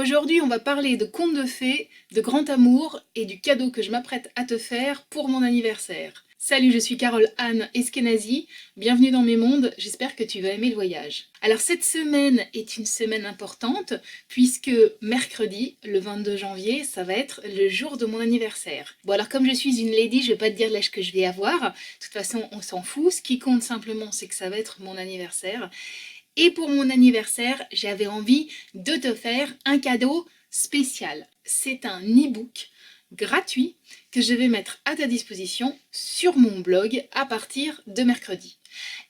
Aujourd'hui, on va parler de contes de fées, de grand amour et du cadeau que je m'apprête à te faire pour mon anniversaire. Salut, je suis Carole Anne Eskenazi, bienvenue dans mes mondes, j'espère que tu vas aimer le voyage. Alors cette semaine est une semaine importante puisque mercredi, le 22 janvier, ça va être le jour de mon anniversaire. Bon alors comme je suis une lady, je vais pas te dire l'âge que je vais avoir, de toute façon on s'en fout, ce qui compte simplement c'est que ça va être mon anniversaire. Et pour mon anniversaire, j'avais envie de te faire un cadeau spécial. C'est un e-book gratuit que je vais mettre à ta disposition sur mon blog à partir de mercredi.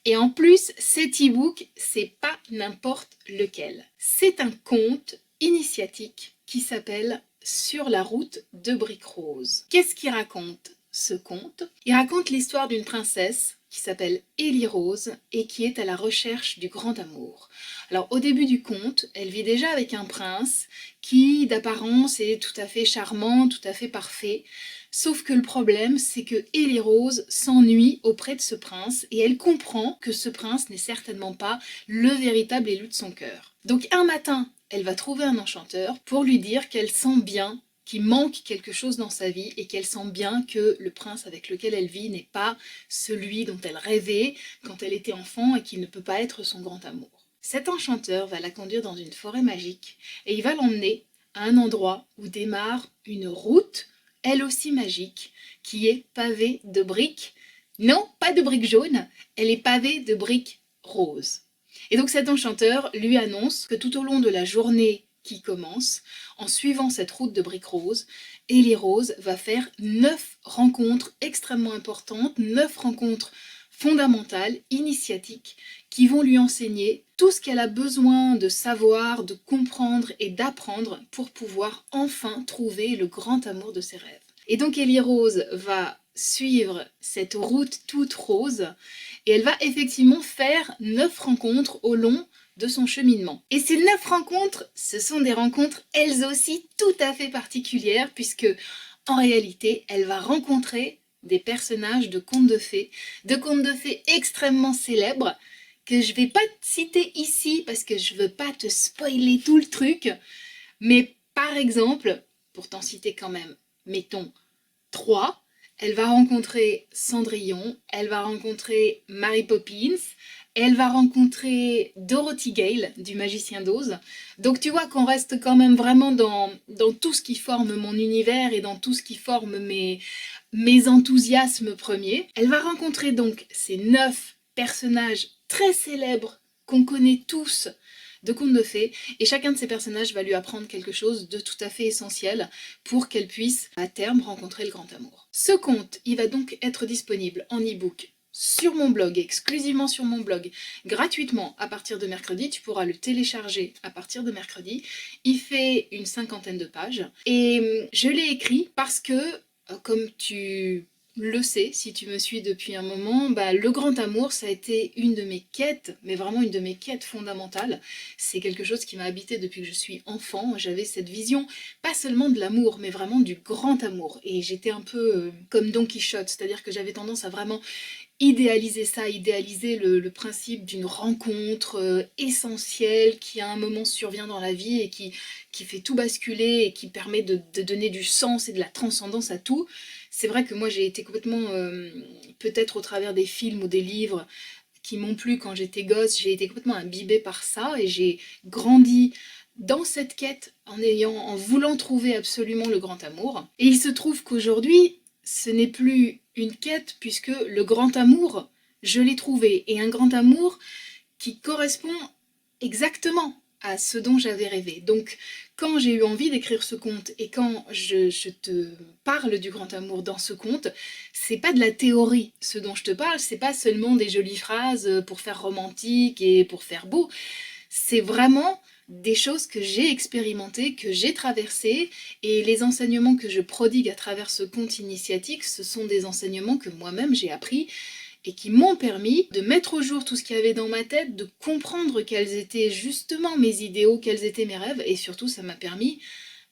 Et en plus, cet e-book, c'est pas n'importe lequel. C'est un conte initiatique qui s'appelle Sur la route de Brique Rose. Qu'est-ce qu'il raconte ce conte? Il raconte l'histoire d'une princesse qui s'appelle Élie Rose et qui est à la recherche du grand amour. Alors au début du conte, elle vit déjà avec un prince qui d'apparence est tout à fait charmant, tout à fait parfait. Sauf que le problème, c'est que Élie Rose s'ennuie auprès de ce prince et elle comprend que ce prince n'est certainement pas le véritable élu de son cœur. Donc un matin, elle va trouver un enchanteur pour lui dire qu'elle sent bien qu'il manque quelque chose dans sa vie et qu'elle sent bien que le prince avec lequel elle vit n'est pas celui dont elle rêvait quand elle était enfant et qu'il ne peut pas être son grand amour. Cet enchanteur va la conduire dans une forêt magique et il va l'emmener à un endroit où démarre une route, elle aussi magique, qui est pavée de briques. Non, pas de briques jaunes, elle est pavée de briques roses. Et donc cet enchanteur lui annonce que tout au long de la journée qui commence, en suivant cette route de briques roses, Élie Rose va faire 9 rencontres extrêmement importantes, 9 rencontres fondamentales, initiatiques, qui vont lui enseigner tout ce qu'elle a besoin de savoir, de comprendre et d'apprendre pour pouvoir enfin trouver le grand amour de ses rêves. Et donc Élie Rose va suivre cette route toute rose et elle va effectivement faire 9 rencontres au long de son cheminement. Et ces 9 rencontres, ce sont des rencontres elles aussi tout à fait particulières puisque en réalité, elle va rencontrer des personnages de contes de fées extrêmement célèbres que je vais pas te citer ici parce que je veux pas te spoiler tout le truc, mais par exemple, pour t'en citer quand même, mettons 3, elle va rencontrer Cendrillon, elle va rencontrer Mary Poppins, elle va rencontrer Dorothy Gale du Magicien d'Oz. Donc tu vois qu'on reste quand même vraiment dans tout ce qui forme mon univers et dans tout ce qui forme mes enthousiasmes premiers. Elle va rencontrer donc ces 9 personnages très célèbres qu'on connaît tous de contes de fées, et chacun de ces personnages va lui apprendre quelque chose de tout à fait essentiel pour qu'elle puisse à terme rencontrer le grand amour. Ce conte, il va donc être disponible en e-book sur mon blog, exclusivement sur mon blog, gratuitement à partir de mercredi. Tu pourras le télécharger à partir de mercredi. Il fait une 50aine de pages et je l'ai écrit parce que, comme tu le sais, si tu me suis depuis un moment, le grand amour, ça a été une de mes quêtes, mais vraiment une de mes quêtes fondamentales. C'est quelque chose qui m'a habité depuis que je suis enfant. J'avais cette vision, pas seulement de l'amour, mais vraiment du grand amour. Et j'étais un peu comme Don Quichotte, c'est-à-dire que j'avais tendance à vraiment idéaliser ça, idéaliser le principe d'une rencontre essentielle qui à un moment survient dans la vie et qui fait tout basculer et qui permet de donner du sens et de la transcendance à tout. C'est vrai que moi j'ai été complètement, peut-être au travers des films ou des livres qui m'ont plu quand j'étais gosse, j'ai été complètement imbibée par ça et j'ai grandi dans cette quête en voulant trouver absolument le grand amour. Et il se trouve qu'aujourd'hui, ce n'est plus une quête puisque le grand amour, je l'ai trouvé. Et un grand amour qui correspond exactement à ce dont j'avais rêvé. Donc quand j'ai eu envie d'écrire ce conte et quand je te parle du grand amour dans ce conte, c'est pas de la théorie ce dont je te parle, c'est pas seulement des jolies phrases pour faire romantique et pour faire beau, c'est vraiment des choses que j'ai expérimentées, que j'ai traversées, et les enseignements que je prodigue à travers ce conte initiatique, ce sont des enseignements que moi-même j'ai appris et qui m'ont permis de mettre au jour tout ce qu'il y avait dans ma tête, de comprendre quels étaient justement mes idéaux, quels étaient mes rêves, et surtout ça m'a permis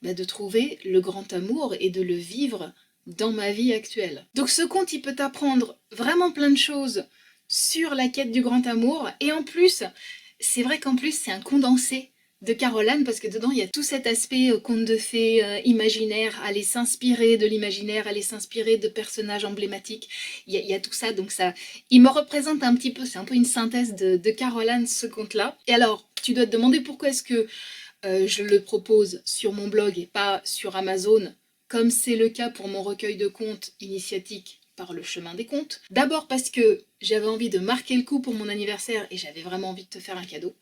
de trouver le grand amour et de le vivre dans ma vie actuelle. Donc ce conte, il peut t'apprendre vraiment plein de choses sur la quête du grand amour, et en plus, c'est vrai qu'en plus c'est un condensé de Caroline, parce que dedans il y a tout cet aspect conte de fées imaginaire, aller s'inspirer de l'imaginaire, aller s'inspirer de personnages emblématiques. Il y a tout ça, donc ça, il me représente un petit peu, c'est un peu une synthèse de Caroline, ce conte-là. Et alors, tu dois te demander pourquoi est-ce que je le propose sur mon blog et pas sur Amazon, comme c'est le cas pour mon recueil de contes initiatique par le chemin des contes. D'abord parce que j'avais envie de marquer le coup pour mon anniversaire et j'avais vraiment envie de te faire un cadeau.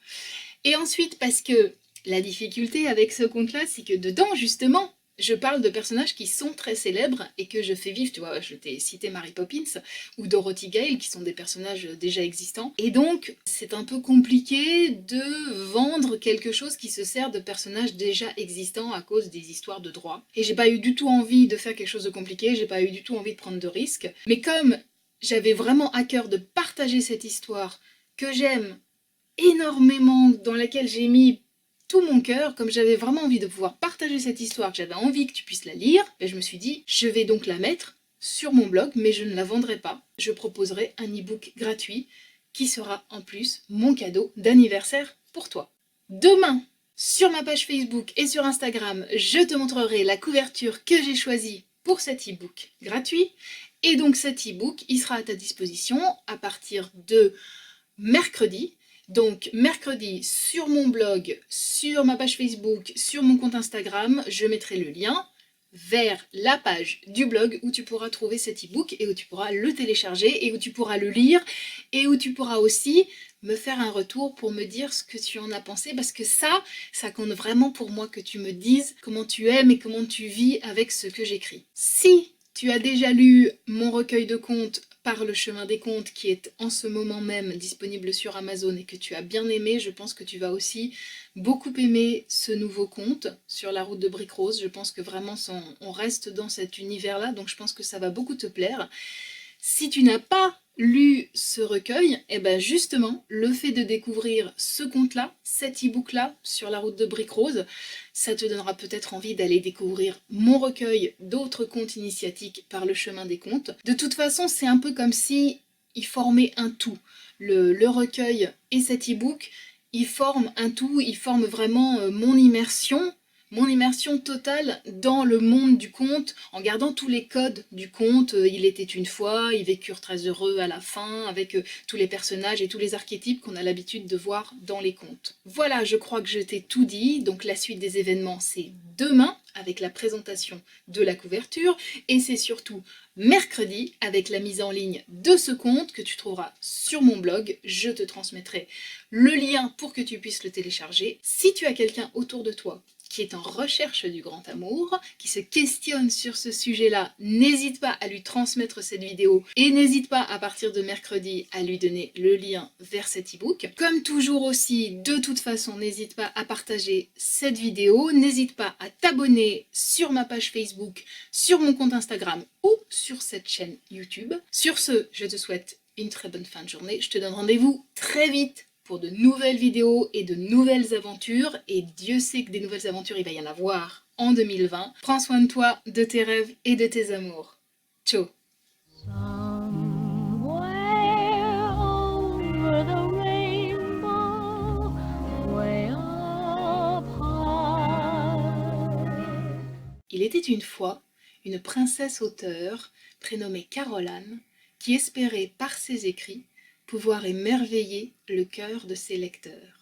Et ensuite parce que la difficulté avec ce conte-là, c'est que dedans, justement, je parle de personnages qui sont très célèbres et que je fais vivre, tu vois, je t'ai cité Mary Poppins ou Dorothy Gale, qui sont des personnages déjà existants. Et donc, c'est un peu compliqué de vendre quelque chose qui se sert de personnages déjà existants à cause des histoires de droit. Et j'ai pas eu du tout envie de faire quelque chose de compliqué, j'ai pas eu du tout envie de prendre de risques. Mais comme j'avais vraiment à cœur de partager cette histoire que j'aime énormément, dans laquelle j'ai mis tout mon cœur, comme j'avais vraiment envie de pouvoir partager cette histoire, que j'avais envie que tu puisses la lire, et je me suis dit, je vais donc la mettre sur mon blog, mais je ne la vendrai pas. Je proposerai un e-book gratuit qui sera en plus mon cadeau d'anniversaire pour toi. Demain, sur ma page Facebook et sur Instagram, je te montrerai la couverture que j'ai choisie pour cet e-book gratuit. Et donc cet e-book, il sera à ta disposition à partir de mercredi. Donc mercredi, sur mon blog, sur ma page Facebook, sur mon compte Instagram, je mettrai le lien vers la page du blog où tu pourras trouver cet e-book et où tu pourras le télécharger et où tu pourras le lire et où tu pourras aussi me faire un retour pour me dire ce que tu en as pensé, parce que ça compte vraiment pour moi que tu me dises comment tu aimes et comment tu vis avec ce que j'écris. Si tu as déjà lu mon recueil de contes Par le chemin des contes, qui est en ce moment même disponible sur Amazon, et que tu as bien aimé, je pense que tu vas aussi beaucoup aimer ce nouveau conte sur la route de Brique Rose. Je pense que vraiment on reste dans cet univers-là, donc je pense que ça va beaucoup te plaire. Si tu n'as pas lu ce recueil, et ben justement, le fait de découvrir ce conte-là, cet e-book-là, sur la route de Brique Rose, ça te donnera peut-être envie d'aller découvrir mon recueil d'autres contes initiatiques Par le chemin des contes. De toute façon, c'est un peu comme si ils formaient un tout. Le recueil et cet e-book, ils forment un tout, ils forment vraiment mon immersion totale dans le monde du conte, en gardant tous les codes du conte. Il était une fois, ils vécurent très heureux à la fin, avec tous les personnages et tous les archétypes qu'on a l'habitude de voir dans les contes. Voilà, je crois que je t'ai tout dit, donc la suite des événements, c'est demain, avec la présentation de la couverture, et c'est surtout mercredi, avec la mise en ligne de ce conte que tu trouveras sur mon blog. Je te transmettrai le lien pour que tu puisses le télécharger. Si tu as quelqu'un autour de toi qui est en recherche du grand amour, qui se questionne sur ce sujet-là, n'hésite pas à lui transmettre cette vidéo et n'hésite pas à partir de mercredi à lui donner le lien vers cet e-book. Comme toujours aussi, de toute façon, n'hésite pas à partager cette vidéo, n'hésite pas à t'abonner sur ma page Facebook, sur mon compte Instagram ou sur cette chaîne YouTube. Sur ce, je te souhaite une très bonne fin de journée. Je te donne rendez-vous très vite pour de nouvelles vidéos et de nouvelles aventures, et Dieu sait que des nouvelles aventures il va y en avoir en 2020. Prends soin de toi, de tes rêves et de tes amours. Ciao. Il était une fois une princesse auteure prénommée Caroline qui espérait par ses écrits pouvoir émerveiller le cœur de ses lecteurs.